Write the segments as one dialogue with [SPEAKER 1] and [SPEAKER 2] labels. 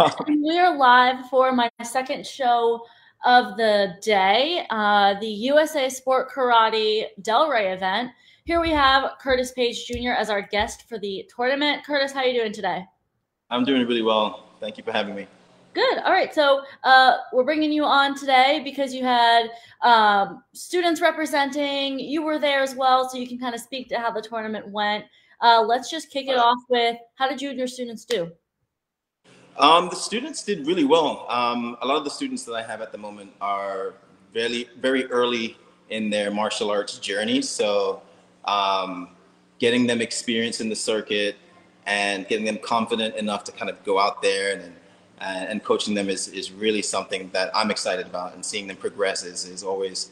[SPEAKER 1] And we are live for my second show of the day, the USA Sport Karate Delray event. Here we have Curtis Page Jr. as our guest for the tournament. Curtis, how are you doing today?
[SPEAKER 2] I'm doing really well. Thank you for having me.
[SPEAKER 1] Good. All right. So we're bringing you on today because you had students representing. You were there as well, so you can kind of speak to how the tournament went. Let's just kick it off with how did you and your students do?
[SPEAKER 2] The students did really well. A lot of the students that I have at the moment are very early in their martial arts journey. So getting them experience in the circuit and getting them confident enough to kind of go out there and coaching them is really something that I'm excited about. And seeing them progress is always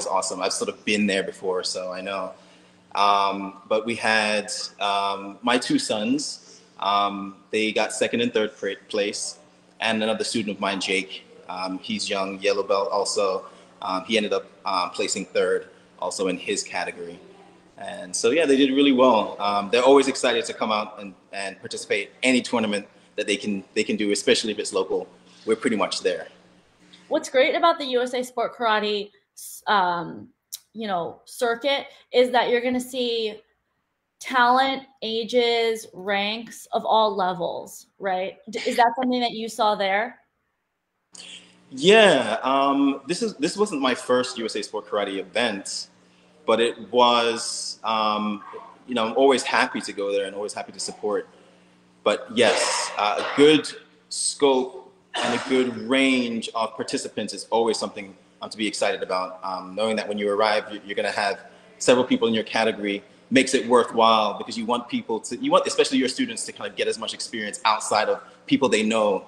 [SPEAKER 2] awesome. I've sort of been there before, so I know. But we had my two sons. They got second and third place, and another student of mine, Jake. He's young, yellow belt also. He ended up placing third also in his category. And so, yeah, they did really well. They're always excited to come out and participate any tournament that they can do, especially if it's local. We're pretty much there.
[SPEAKER 1] What's great about the USA Sport Karate, circuit is that you're going to see talent, ages, ranks of all levels, right? Is that something that you saw there?
[SPEAKER 2] Yeah, this wasn't my first USA Sport Karate event, but it was. I'm always happy to go there and always happy to support. But yes, a good scope and a good range of participants is always something to be excited about. Knowing that when you arrive, you're going to have several people in your category makes it worthwhile because you want especially your students to kind of get as much experience outside of people they know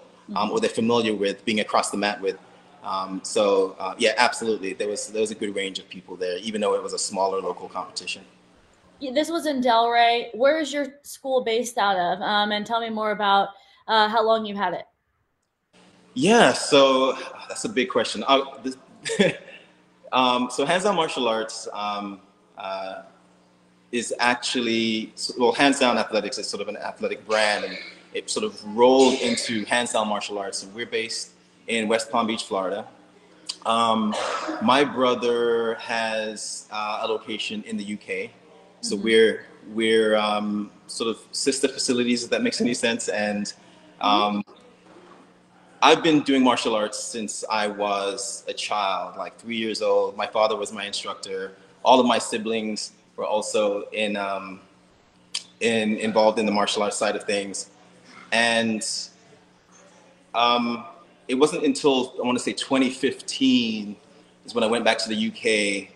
[SPEAKER 2] or they're familiar with being across the mat with. Yeah, absolutely. There was a good range of people there, even though it was a smaller local competition.
[SPEAKER 1] This was in Delray. Where is your school based out of? And tell me more about how long you've had it.
[SPEAKER 2] Yeah, so that's a big question. So hands down martial arts is actually, well, hands down athletics is sort of an athletic brand, and it sort of rolled into hands down martial arts. And we're based in West Palm Beach, Florida. My brother has a location in the UK, so we're sort of sister facilities, if that makes any sense. And I've been doing martial arts since I was a child, like 3 years old. My father was my instructor. All of my siblings were also involved in the martial arts side of things, and it wasn't until I want to say 2015 is when I went back to the UK,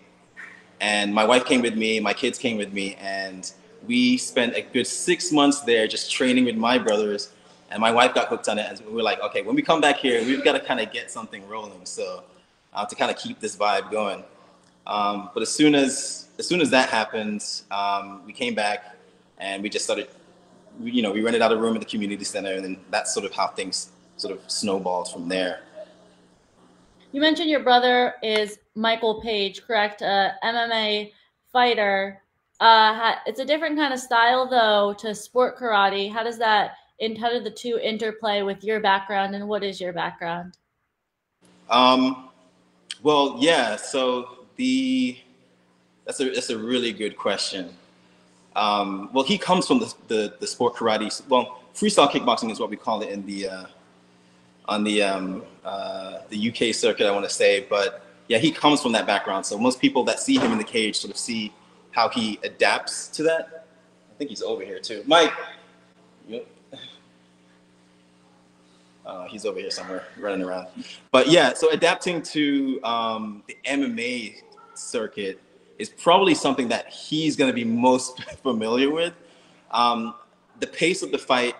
[SPEAKER 2] and my wife came with me, my kids came with me, and we spent a good 6 months there just training with my brothers. And my wife got hooked on it, and we were like, okay, when we come back here, we've got to kind of get something rolling, so to kind of keep this vibe going. But as soon as that happened, we came back and we just started. We rented out a room at the community center, and then that's sort of how things sort of snowballed from there.
[SPEAKER 1] You mentioned your brother is Michael Page, correct? MMA fighter. It's a different kind of style, though, to sport karate. How did the two interplay with your background, and what is your background?
[SPEAKER 2] Um, well, yeah. So that's a really good question. Well, he comes from the sport karate. Well, freestyle kickboxing is what we call it in the on the UK circuit, I want to say. But yeah, he comes from that background. So most people that see him in the cage sort of see how he adapts to that. I think he's over here too, Mike. You, he's over here somewhere running around. But yeah, so adapting to the MMA circuit is probably something that he's going to be most familiar with. Um, the pace of the fight,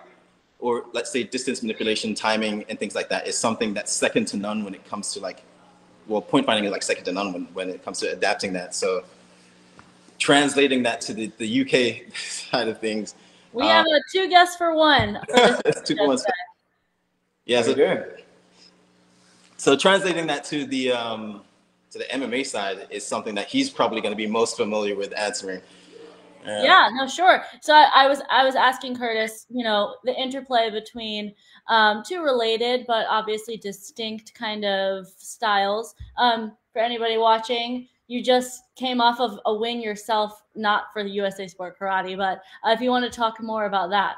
[SPEAKER 2] or let's say distance manipulation, timing, and things like that, is something that's second to none when it comes to point fighting is like second to none when it comes to adapting that. So translating that to the UK side of things.
[SPEAKER 1] We have two guests for one for this.
[SPEAKER 2] It's two for one. Yeah, so translating that to the MMA side is something that he's probably going to be most familiar with answering. Yeah.
[SPEAKER 1] Yeah, no, sure. So I was asking Curtis, the interplay between two related but obviously distinct kind of styles. For anybody watching, you just came off of a win yourself, not for the USA Sport Karate, but if you want to talk more about that.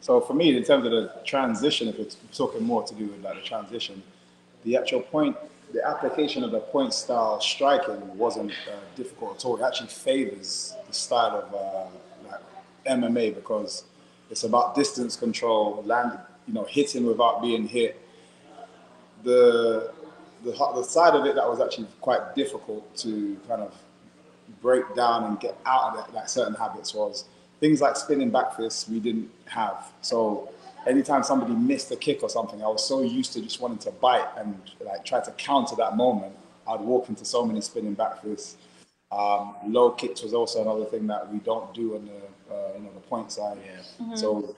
[SPEAKER 3] So for me, in terms of the transition, if it's talking more to do with like the transition, the actual point, the application of the point style striking wasn't difficult at all. It actually favors the style of like MMA because it's about distance control, land, hitting without being hit. The the side of it that was actually quite difficult to kind of break down and get out of that certain habits was things like spinning back fists we didn't have. So anytime somebody missed a kick or something, I was so used to just wanting to bite and like try to counter that moment. I'd walk into so many spinning back fists. Low kicks was also another thing that we don't do on the point side.
[SPEAKER 2] Yeah.
[SPEAKER 3] So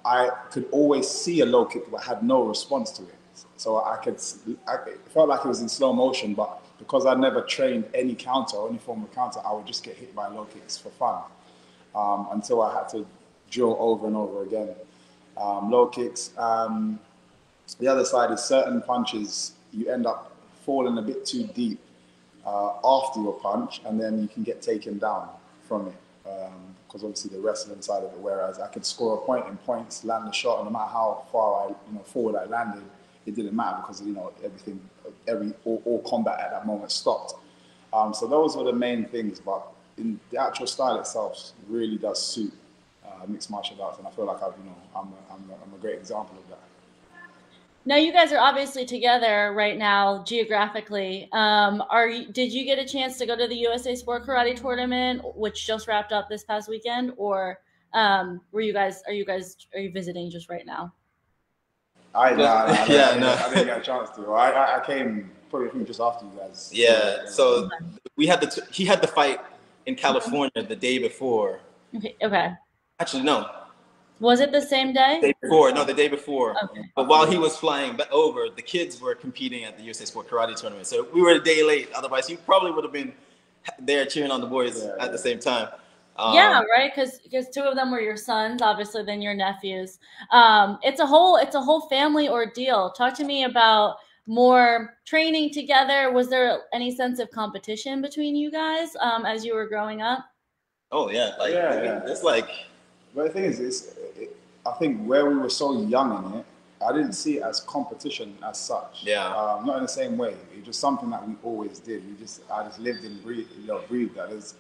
[SPEAKER 3] I could always see a low kick but had no response to it. So it felt like it was in slow motion, but because I never trained any counter or any form of counter, I would just get hit by low kicks for fun until I had to drill over and over again. Low kicks. The other side is certain punches, you end up falling a bit too deep after your punch, and then you can get taken down from it. Because obviously the wrestling side of it, whereas I could score a point in points, land the shot, and no matter how far forward I landed, it didn't matter because everything, all combat at that moment stopped. So those were the main things, but in the actual style itself really does suit mixed martial arts, and I feel like I'm a great example of that.
[SPEAKER 1] Now you guys are obviously together right now geographically. Did you get a chance to go to the USA Sport Karate tournament, which just wrapped up this past weekend, or are you visiting just right now?
[SPEAKER 2] Yeah,
[SPEAKER 3] I didn't
[SPEAKER 2] no.
[SPEAKER 3] get a chance to. I came probably I think just after you guys.
[SPEAKER 2] Yeah. So he had the fight in California the day before.
[SPEAKER 1] Okay. Okay.
[SPEAKER 2] Actually, no,
[SPEAKER 1] Was it the same day?
[SPEAKER 2] day before. No, the day before.
[SPEAKER 1] Okay.
[SPEAKER 2] But while he was flying over, the kids were competing at the USA Sport Karate tournament. So we were a day late. Otherwise, you probably would have been there cheering on the boys at the same time.
[SPEAKER 1] Yeah,
[SPEAKER 2] Um,
[SPEAKER 1] right. Because two of them were your sons, obviously, then your nephews. It's a whole family ordeal. Talk to me about more training together. Was there any sense of competition between you guys as you were growing up?
[SPEAKER 2] oh yeah, like
[SPEAKER 3] Yeah, yeah.
[SPEAKER 2] it's like
[SPEAKER 3] But the thing is, I think where we were so young in it, I didn't see it as competition as such.
[SPEAKER 2] yeah,
[SPEAKER 3] Not in the same way. It was just something that we always did. I just lived and breathed that. There's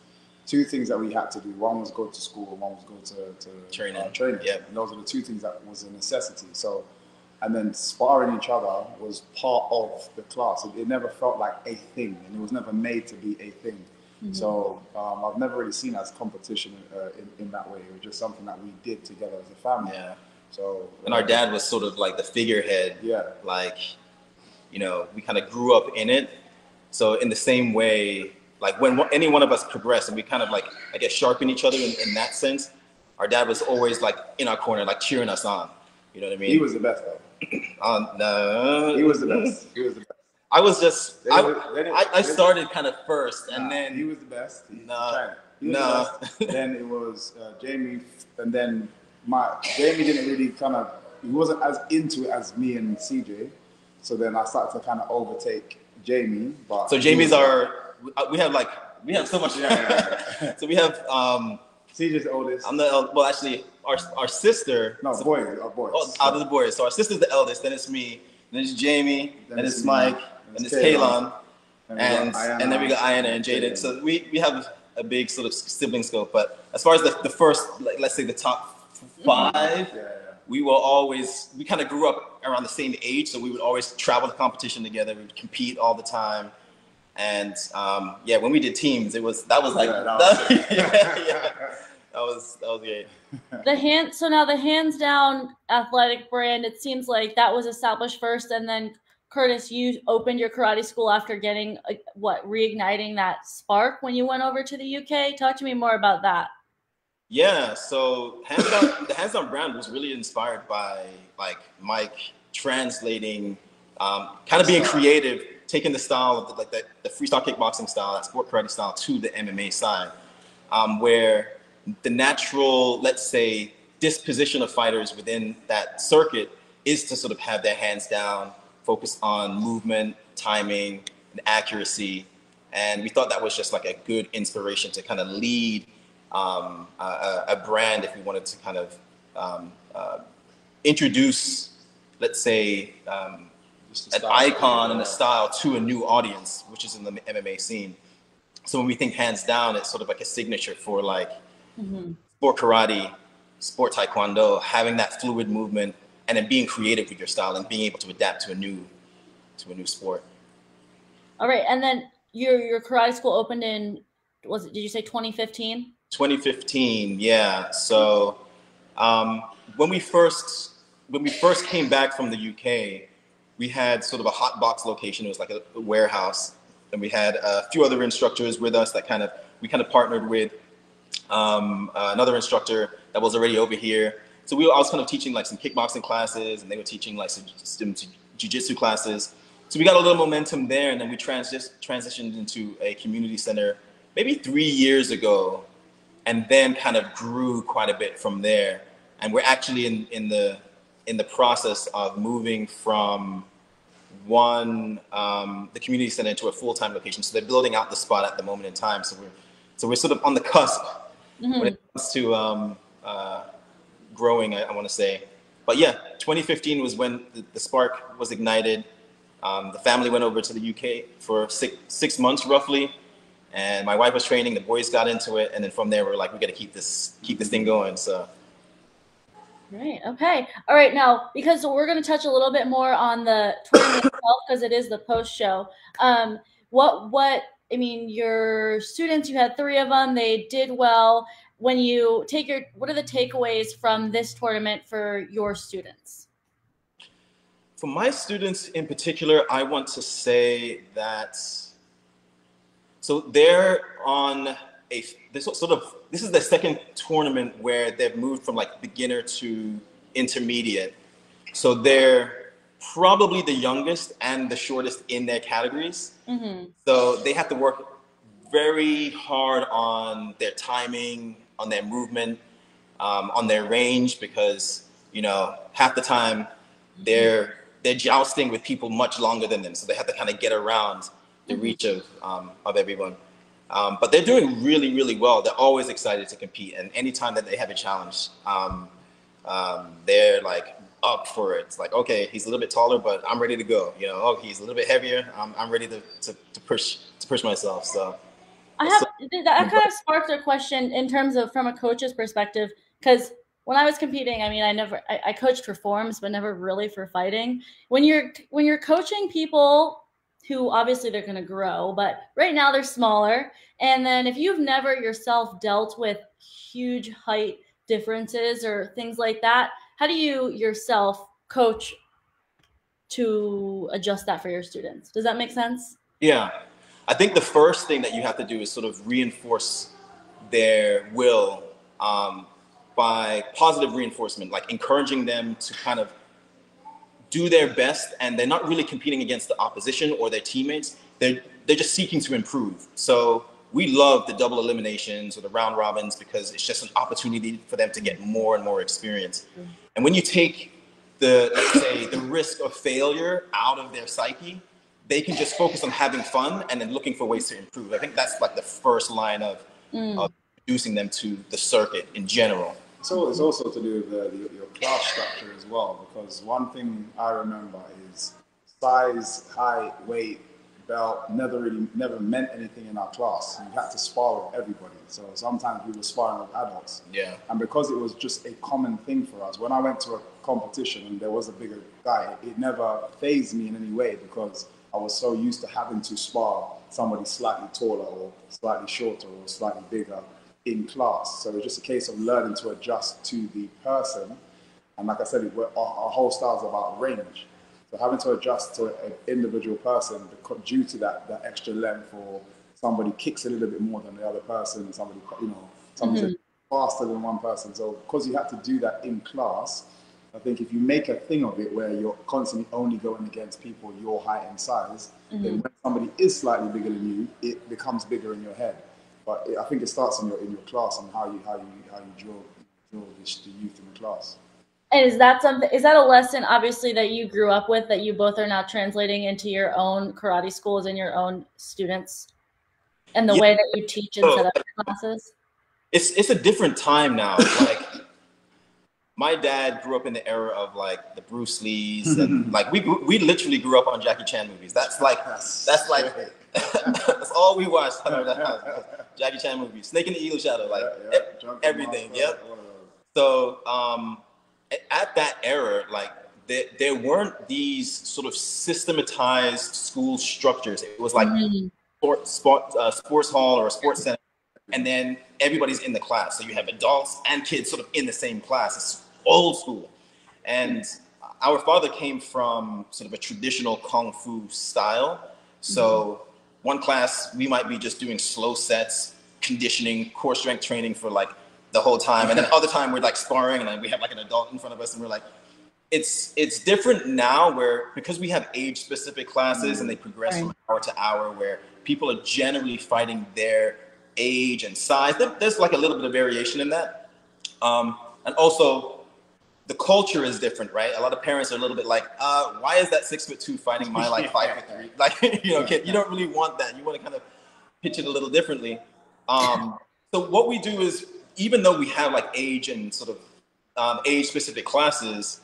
[SPEAKER 3] two things that we had to do. One was go to school, and one was go to
[SPEAKER 2] training.
[SPEAKER 3] training.
[SPEAKER 2] Yeah.
[SPEAKER 3] And those are the two things that was a necessity. So, and then sparring each other was part of the class. It never felt like a thing, and it was never made to be a thing. So I've never really seen it as competition in that way. It was just something that we did together as a family.
[SPEAKER 2] Yeah.
[SPEAKER 3] So
[SPEAKER 2] And our dad was sort of like the figurehead.
[SPEAKER 3] Yeah.
[SPEAKER 2] Like, we kind of grew up in it. So in the same way, like when any one of us progressed and we kind of like, I guess, sharpen each other in that sense, our dad was always like in our corner, like cheering us on. You know what I mean?
[SPEAKER 3] He was the best though.
[SPEAKER 2] No.
[SPEAKER 3] He was the best. He was the best.
[SPEAKER 2] I was just,
[SPEAKER 3] Then
[SPEAKER 2] I started kind of first and
[SPEAKER 3] Nah,
[SPEAKER 2] then.
[SPEAKER 3] he was the best.
[SPEAKER 2] No.
[SPEAKER 3] He was
[SPEAKER 2] No.
[SPEAKER 3] the best. Then it was Jamie, and then Jamie didn't really he wasn't as into it as me and CJ. So then I started to kind of overtake Jamie. But
[SPEAKER 2] So Jamie's we have so much.
[SPEAKER 3] Yeah.
[SPEAKER 2] So we have,
[SPEAKER 3] CJ's the oldest.
[SPEAKER 2] I'm the well, actually, our sister.
[SPEAKER 3] No, boys.
[SPEAKER 2] Oh, out of the boys. So our sister's the eldest. Then it's me. Then it's Jamie. Then it's Mike. And it's Kaylon. And then we got Ayana and Jaden. So we have a big sort of sibling scope. But as far as the first, like, let's say the top five, we kind of grew up around the same age. So we would always travel to competition together. We would compete all the time. And when we did teams, that was great.
[SPEAKER 1] So now the hands down athletic brand, it seems like that was established first, and then Curtis, you opened your karate school after getting reigniting that spark when you went over to the UK. Talk to me more about that.
[SPEAKER 2] Yeah, so the hands down brand was really inspired by like Mike translating, kind of being creative, taking the style of the freestyle kickboxing style, that sport karate style, to the MMA side. where the natural, let's say, disposition of fighters within that circuit is to sort of have their hands down, focus on movement, timing, and accuracy. And we thought that was just like a good inspiration to kind of lead a brand if we wanted to kind of introduce, let's say, an icon and a style to a new audience, which is in the MMA scene. So when we think hands down, it's sort of like a signature for like sport karate, sport taekwondo, having that fluid movement, and then being creative with your style and being able to adapt to a new sport.
[SPEAKER 1] All right, and then your karate school opened in, did you say 2015?
[SPEAKER 2] 2015, yeah. So when we first came back from the UK, we had sort of a hot box location. It was like a warehouse, and we had a few other instructors with us that we kind of partnered with another instructor that was already over here. So I was kind of teaching like some kickboxing classes, and they were teaching like some jiu-jitsu classes. So we got a little momentum there, and then we transitioned into a community center maybe 3 years ago, and then kind of grew quite a bit from there. And we're actually in the process of moving from the community center into a full-time location. So they're building out the spot at the moment in time. So we're sort of on the cusp when it comes to growing, I want to say. But yeah, 2015 was when the spark was ignited. The family went over to the UK for six months roughly, and my wife was training. The boys got into it, and then from there we're like, we got to keep this thing going. So.
[SPEAKER 1] Right. Okay. All right. Now, because we're going to touch a little bit more on the tournament itself, because it is the post show. I mean, your students, you had 3 of them. They did well. When you take what are the takeaways from this tournament for your students?
[SPEAKER 2] For my students in particular, I want to say that, so they're on this is the second tournament where they've moved from like beginner to intermediate. So they're probably the youngest and the shortest in their categories. So they have to work very hard on their timing, on their movement, on their range, because half the time they're jousting with people much longer than them, so they have to kind of get around the reach of everyone. But they're doing really, really well. They're always excited to compete, and anytime that they have a challenge, they're like up for it. It's like, okay, he's a little bit taller, but I'm ready to go. Oh, he's a little bit heavier. I'm ready to push myself. So
[SPEAKER 1] that kind of sparked a question in terms of from a coach's perspective, because when I was competing, I mean, I coached for forms, but never really for fighting. When you're coaching people who obviously they're going to grow, but right now they're smaller. And then if you've never yourself dealt with huge height differences or things like that, how do you yourself coach to adjust that for your students? Does that make sense?
[SPEAKER 2] Yeah. I think the first thing that you have to do is sort of reinforce their will by positive reinforcement, like encouraging them to kind of do their best, and they're not really competing against the opposition or their teammates. They're just seeking to improve. So we love the double eliminations or the round robins because it's just an opportunity for them to get more and more experience. And when you take let's say, the risk of failure out of their psyche, they can just focus on having fun and then looking for ways to improve. I think that's like the first line of introducing them to the circuit in general.
[SPEAKER 3] So it's also to do with your class structure as well, because one thing I remember is size, height, weight, belt never meant anything in our class. You had to spar with everybody. So sometimes we were sparring with adults.
[SPEAKER 2] Yeah.
[SPEAKER 3] And because it was just a common thing for us, when I went to a competition and there was a bigger guy, it never fazed me in any way because I was so used to having to spar somebody slightly taller or slightly shorter or slightly bigger in class. So it's just a case of learning to adjust to the person. And like I said, our whole style is about range. So having to adjust to an individual person due to that extra length, or somebody kicks a little bit more than the other person, somebody's faster than one person. So because you have to do that in class, I think if you make a thing of it where you're constantly only going against people your height and size, then when somebody is slightly bigger than you, it becomes bigger in your head. But I think it starts in your class and how you draw the youth in the class.
[SPEAKER 1] And is that something? Is that a lesson, obviously, that you grew up with that you both are now translating into your own karate schools and your own students, and the
[SPEAKER 2] Yeah.
[SPEAKER 1] way that you teach and
[SPEAKER 2] So
[SPEAKER 1] set up your classes?
[SPEAKER 2] it's a different time now. Like my dad grew up in the era of like the Bruce Lees and like we literally grew up on Jackie Chan movies. That's like that's all we watched. Jackie Chan movies, Snake and the Eagle Shadow, like everything. Yep. So at that era, like there weren't these sort of systematized school structures. It was like sports hall or a sports center, and then everybody's in the class. So you have adults and kids sort of in the same class. It's old school. And our father came from sort of a traditional kung fu style. So one class, we might be just doing slow sets, conditioning, core strength training for like the whole time. And then other time we're like sparring and then we have like an adult in front of us and we're like, it's different now where because we have age specific classes and they progress from hour to hour where people are generally fighting their age and size. There's like a little bit of variation in that. And also the culture is different, right? A lot of parents are a little bit like, why is that 6'2" fighting my like 5'3"? Like, kid, you don't really want that. You want to kind of pitch it a little differently. So what we do is, even though we have like age and sort of age specific classes,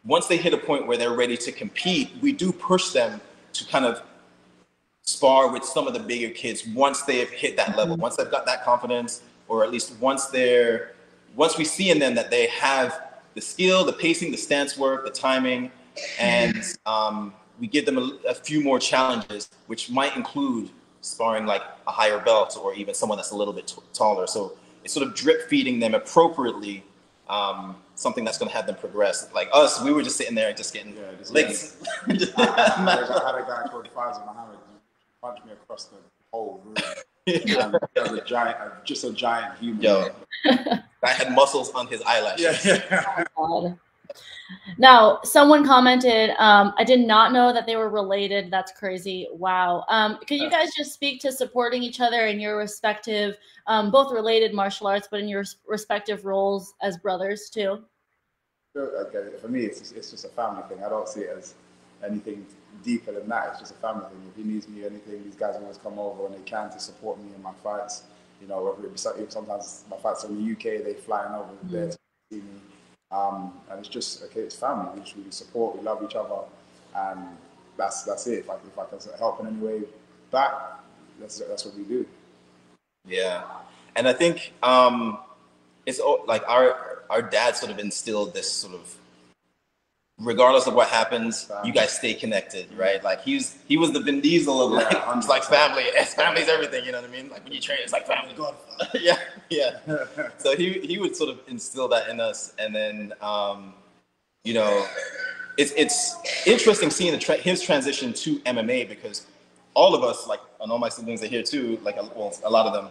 [SPEAKER 2] once they hit a point where they're ready to compete, we do push them to kind of spar with some of the bigger kids once they have hit that level, once they've got that confidence, or at least once we see in them that they have the skill, the pacing, the stance work, the timing, and we give them a few more challenges, which might include sparring like a higher belt or even someone that's a little bit taller. So it's sort of drip feeding them appropriately. Something that's going to have them progress. Like us, we were just sitting there just getting licks.
[SPEAKER 3] I had a guy called Faisal Mohammed punch me across the whole room. Just a giant human.
[SPEAKER 2] Yo, I had muscles on his eyelashes.
[SPEAKER 1] Oh, now, someone commented, I did not know that they were related. That's crazy. Wow. Could you guys just speak to supporting each other in your respective, both related martial arts, but in your respective roles as brothers too?
[SPEAKER 3] Okay, for me, it's just a family thing. I don't see it as anything deeper than that. It's just a family thing. If he needs me or anything, these guys always come over when they can to support me in my fights. Whether it be sometimes my fights are in the UK, they flying over there to see me. And it's just, okay, it's family. We support, we love each other, and that's it. If I can help in any way back, that's what we do.
[SPEAKER 2] Yeah, and I think it's like our dad sort of instilled this sort of, regardless of what happens, you guys stay connected, right? Like he was the Vin Diesel of like, it's like family. Family's everything, you know what I mean? Like when you train, it's like family. Yeah. So he would sort of instill that in us, and then it's interesting seeing his transition to MMA because all of us, like, and all my siblings are here too, like, well, a lot of them,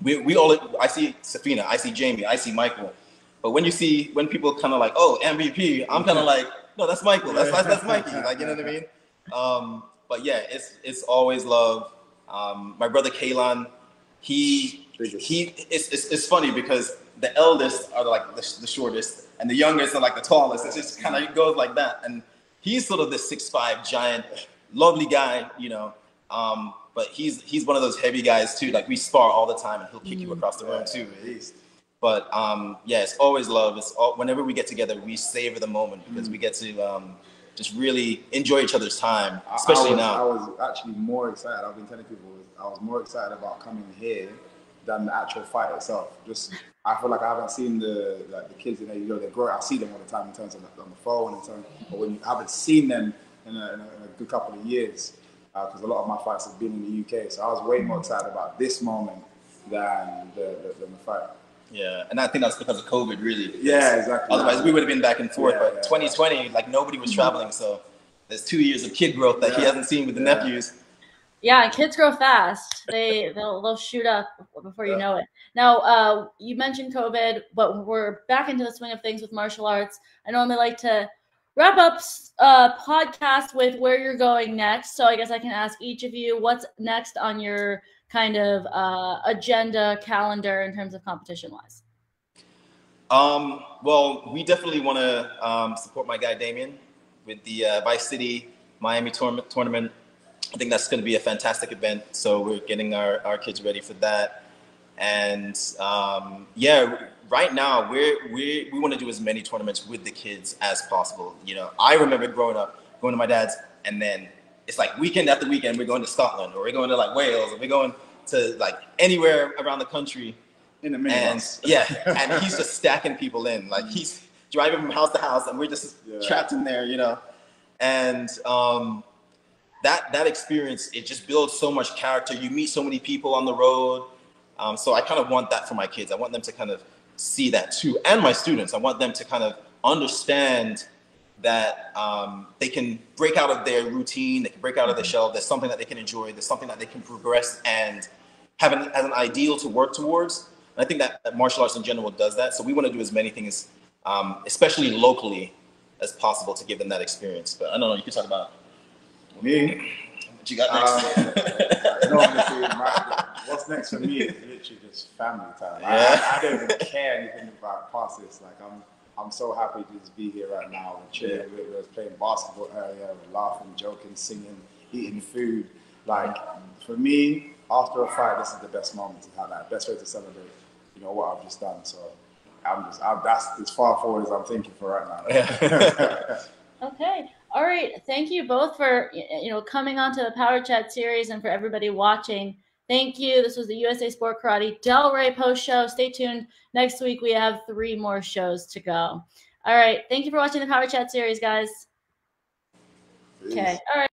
[SPEAKER 2] we all, I see Safina, I see Jamie, I see Michael. But when people kind of like, oh, MVP, I'm kind of like, no, that's Michael, that's Mikey, like, you know what I mean? But yeah, it's always love. My brother Kaelan, it's funny because the eldest are like the shortest, and the youngest are like the tallest. It just kind of goes like that. And he's sort of the 6'5" giant, lovely guy, but he's one of those heavy guys too. Like we spar all the time, and he'll kick you across the room too. But it's always love. Whenever we get together, we savor the moment because we get to just really enjoy each other's time, especially now.
[SPEAKER 3] I was actually more excited. I've been telling people I was more excited about coming here than the actual fight itself. Just I feel like I haven't seen the kids in there. They grow. I see them all the time in terms of on the phone and but when I haven't seen them in a good couple of years, because a lot of my fights have been in the UK. So I was way more excited about this moment than the fight.
[SPEAKER 2] Yeah, and I think that's because of COVID, really.
[SPEAKER 3] Yeah, exactly.
[SPEAKER 2] Otherwise, we would have been back and forth. But 2020, like nobody was traveling, so there's 2 years of kid growth that he hasn't seen with the nephews.
[SPEAKER 1] Yeah, kids grow fast. They'll shoot up before you know it. Now, you mentioned COVID, but we're back into the swing of things with martial arts. I normally like to wrap up podcast with where you're going next. So I guess I can ask each of you what's next on your kind of agenda calendar in terms of competition wise?
[SPEAKER 2] Well, we definitely want to support my guy Damien with the Vice City Miami tournament. I think that's going to be a fantastic event. So we're getting our kids ready for that. And yeah, right now we want to do as many tournaments with the kids as possible. You know, I remember growing up, going to my dad's, and then it's like weekend after weekend we're going to Scotland, or we're going to like Wales, or we're going to like anywhere around the country.
[SPEAKER 3] In the minibus.
[SPEAKER 2] And yeah, and he's just stacking people in. Like he's driving from house to house, and we're just trapped in there, you know. And that experience, it just builds so much character. You meet so many people on the road. So I kind of want that for my kids. I want them to kind of see that too, and my students. I want them to kind of understand that they can break out of their routine, they can break out of their shell. There's something that they can enjoy. There's something that they can progress and have as an ideal to work towards. And I think that martial arts in general does that. So we want to do as many things, especially locally, as possible to give them that experience. But I don't know, you can talk about
[SPEAKER 3] me.
[SPEAKER 2] What you got next?
[SPEAKER 3] Honestly, what's next for me is literally just family time. I don't even care anything about past this. Like I'm so happy to just be here right now. We're playing basketball earlier, we're laughing, joking, singing, eating food. Like for me, after a fight, this is the best moment to have that. Best way to celebrate, you know, what I've just done. So that's as far forward as I'm thinking for right now.
[SPEAKER 1] Okay. All right. Thank you both for coming on to the Power Chat series, and for everybody watching. Thank you. This was the USA Sport Karate Delray post show. Stay tuned. Next week we have 3 more shows to go. All right. Thank you for watching the Power Chat series, guys. Okay. All right.